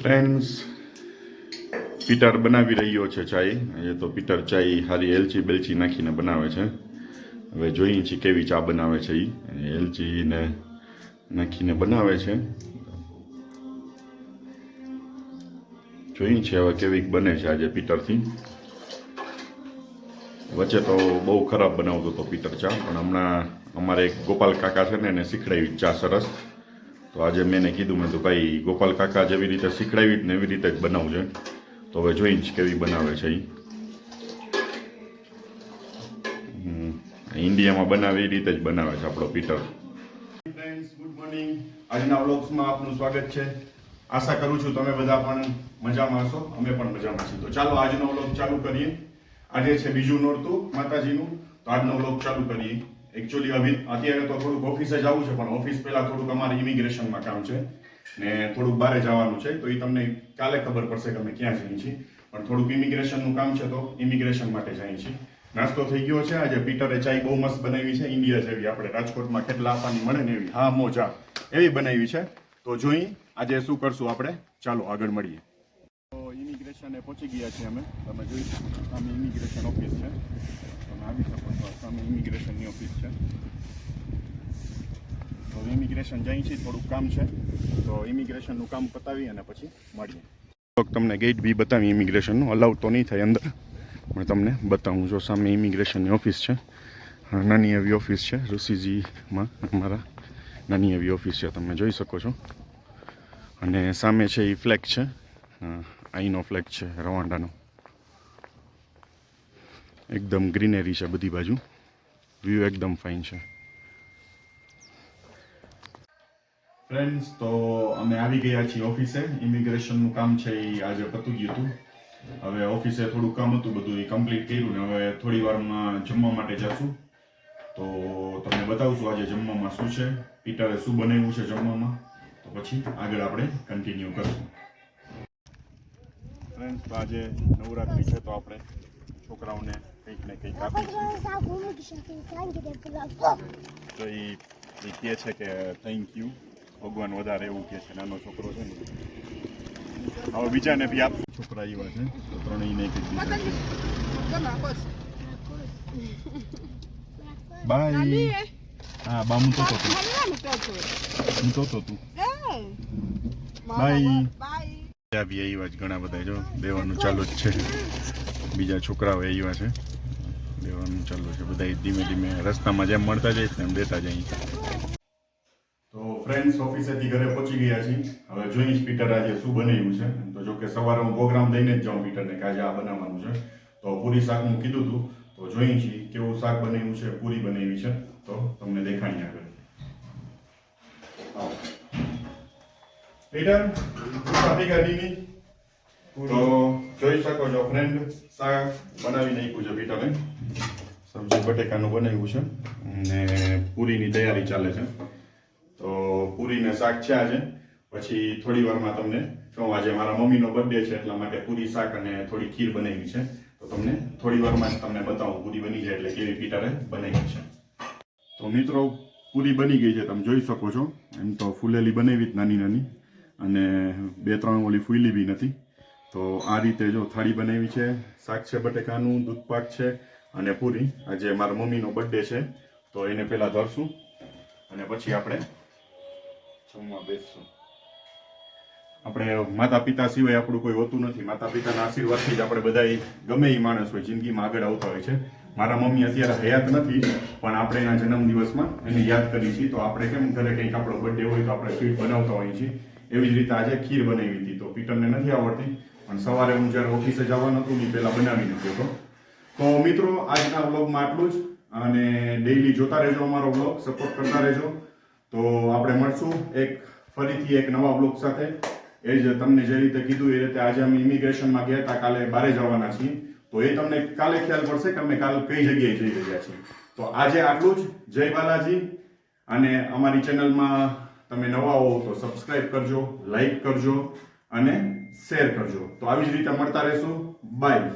Friends, Peter બનાવી રહ્યો છે ચાય. એ તો પીટર ચાય હારી એલચી બેલચી નાખીને બનાવે છે. હવે જોઈએ છીએ કેવી ચા બનાવે છે. એ એલચીને નાખીને બનાવે છે. જોઈએ છીએ હવે કેવી બને છે આજે પીટરથી. વચ્ચે તો બહુ ખરાબ બનાવતો હતો પીટર ચા, પણ હમણાં અમારે એક ગોપાલ કાકા છે ને એને શીખડાવી ચા સરસ. તો આજે મેં એને કીધું, મેં તો ભાઈ ગોપાલ કાકા જેવી રીતે શીખડાવી ને એવી રીતે જ બનાવજે. તો હવે જોઈ જ કેવી બનાવે છે. ઇન્ડિયામાં બનાવે એ રીતે જ બનાવે છે આપણો પીટર. Friends, good morning. આજના વ્લોગ્સમાં આપનું સ્વાગત છે. આશા કરું છું તમે બધા પણ મજામાં હશો. અમે પણ મજામાં છીએ. તો ચાલો આજનો વ્લોગ ચાલુ કરીએ. આજે છે બીજું નોરતું માતાજીનું. તો આજનો વ્લોગ ચાલુ કરીએ. એકચ્યુઅલી અત્યારે તો થોડુંક ઓફિસે જવું છે, પણ ઓફિસ પહેલા થોડુંક અમારે ઇમિગ્રેશનમાં કામ છે ને થોડુંક બહાર જવાનું છે. તો એ તમને કાલે ખબર પડશે કે અમે ક્યાં જઈએ છીએ. પણ થોડુંક ઇમિગ્રેશનનું કામ છે, તો ઇમિગ્રેશન માટે જઈએ છીએ. નાસ્તો થઈ ગયો છે. આજે પીટરે ચાય બહુ મસ્ત બનાવી છે, ઇન્ડિયા જેવી. આપણે રાજકોટમાં કેટલા આપવાની મળે ને એવી, હા મોજા એવી બનાવી છે. તો જોઈ આજે શું કરશું આપણે. ચાલો આગળ મળીએ. તો ઇમિગ્રેશને પહોંચી ગયા છીએ અમે. તમે જોઈ શકો સામે ઇમિગ્રેશન ઓફિસ છે. તમે આવી શકો છો. સામે ઇમિગ્રેશનની ઓફિસ છે. તો ઇમિગ્રેશન જઈ છીએ, થોડુંક કામ છે. તો ઇમિગ્રેશનનું કામ પતાવી અને પછી મળીએ. તમને ગેટ બી બતાવી ઇમિગ્રેશનનું. અલાઉ તો નહીં થાય અંદર, પણ તમને બતાવું. જો સામે ઇમિગ્રેશનની ઓફિસ છે. નાની એવી ઓફિસ છે ઋષિજીમાં. અમારા નાની એવી ઓફિસ છે, તમે જોઈ શકો છો. અને સામે છે એ ફ્લેગ છે, અહીંનો ફ્લેગ છે રવાંડાનો. એકદમ ગ્રીનરી છે બધી બાજુ. વ્યૂ એકદમ ફાઇન છે. ફ્રેન્ડ્સ, તો અમે આવી ગયા છીએ ઓફિસે. ઇમિગ્રેશનનું કામ છે એ આજે પતી ગયું હતું. હવે ઓફિસે થોડું કામ હતું, બધું એ કમ્પ્લીટ કર્યું ને હવે થોડી વારમાં જમવા માટે જશું. તો તમને બતાવશું આજે જમવામાં શું છે, પીટરે શું બનાવ્યું છે જમવામાં. તો પછી આગળ આપણે કન્ટિન્યુ કરશું. ફ્રેન્ડ્સ, તો આજે નવરાત્રી છે, તો આપણે છોકરાઓને કંઈક ને કંઈક આપી તો એ કહે છે કે થેન્ક યુ ભગવાન વધારે, એવું કહે છે. નાનો છોકરો છે ને. હવે બીજાને બી આપ. છોકરા એવા છે તો ત્રણેયને કંઈક દીધા. બાય. હા બા હું તો તું બાય. બી આવ્યા જ ઘણા બધા. જો દેવાનું ચાલુ જ છે. બીજા છોકરાઓ આવ્યા છે, દેવાનું ચાલુ છે. બધા ધીમે ધીમે રસ્તામાં જેમ મળતા જાય તેમ દેતા જાય. તો ફ્રેન્ડ્સ, ઓફિસેથી ઘરે પહોંચી ગયા છીએ. હવે જોઈશ પીટર આજે શું બનાવ્યું છે. તો જો કે સવારે હું પ્રોગ્રામ દઈને જ જાઉં પીટરને કે આજે આ બનાવવાનું છે. તો પૂરી શાકનું કીધું હતું. તો જોઈએ છીએ કેવું શાક બનાવ્યું છે, પૂરી બનાવી છે. તો તમને દેખાણી આગળ. પીટર તો જોઈ શકો છો ફ્રેન્ડ, શાક બનાવી નાખ્યું છે પીટરે. સબ્જી બટેકાનું બનાવ્યું છે અને પૂરીની તૈયારી ચાલે છે. તો પૂરી ને શાક છે આજે. પછી થોડી વારમાં તમને કહું, આજે મારા મમ્મીનો બર્થડે છે એટલા માટે પૂરી શાક અને થોડી ખીર બનાવી છે. તો તમને થોડી વારમાં જ તમને બતાવું પૂરી બની જાય એટલે કેવી પીટરે બનાવી છે. તો મિત્રો, પૂરી બની ગઈ છે, તમે જોઈ શકો છો. એમ તો ફૂલેલી બનાવી જ નાની નાની, અને 2-3 ઓલી ફૂલી બી નથી. તો આ રીતે જો થાળી બનાવી છે. શાક છે બટેકાનું, દૂધપાક છે અને પૂરી. આજે મારા મમ્મીનો બર્થડે છે, તો એને પહેલાં ધરશું અને પછી આપણે જમવા બેસશું. આપણે માતા પિતા સિવાય આપણું કોઈ હોતું નથી. માતા પિતાના આશીર્વાદથી જ આપણે બધા ગમે એ માણસ હોય જિંદગીમાં આગળ આવતા હોય છે. મારા મમ્મી અત્યારે હયાત નથી, પણ આપણે એના જન્મદિવસમાં એને યાદ કરી છીએ. તો આપણે કેમ ઘરે કંઈક આપણો બર્થડે હોય તો આપણે સ્વીટ બનાવતા હોઈએ છીએ. એવી જ રીતે આજે ખીર બનાવી હતી. તો પીટરને નથી આવડતી, પણ સવારે હું જ્યારે ઓફિસે જવાનું હતું ને પહેલાં બનાવી નથી હતો. તો મિત્રો, આજના વ્લોગમાં આટલું જ. અને ડેઈલી જોતા રહેજો અમારો વ્લોગ, સપોર્ટ કરતા રહેજો. તો આપણે મળશું ફરીથી એક નવા વ્લોગ સાથે. એ જ તમને જે રીતે કીધું એ રીતે આજે અમે ઇમિગ્રેશનમાં ગયા હતા, કાલે બારે જવાના છીએ. તો એ તમને કાલે ખ્યાલ પડશે કે અમે કાલે કઈ જગ્યાએ જઈ રહ્યા છીએ. તો આજે આટલું જ. જય બાલાજી. અને અમારી ચેનલમાં તમે નવા હો તો સબસ્ક્રાઇબ કરજો, લાઈક કરજો અને શેર કરજો. તો આવી જ રીતે મળતા રહેશું. બાય.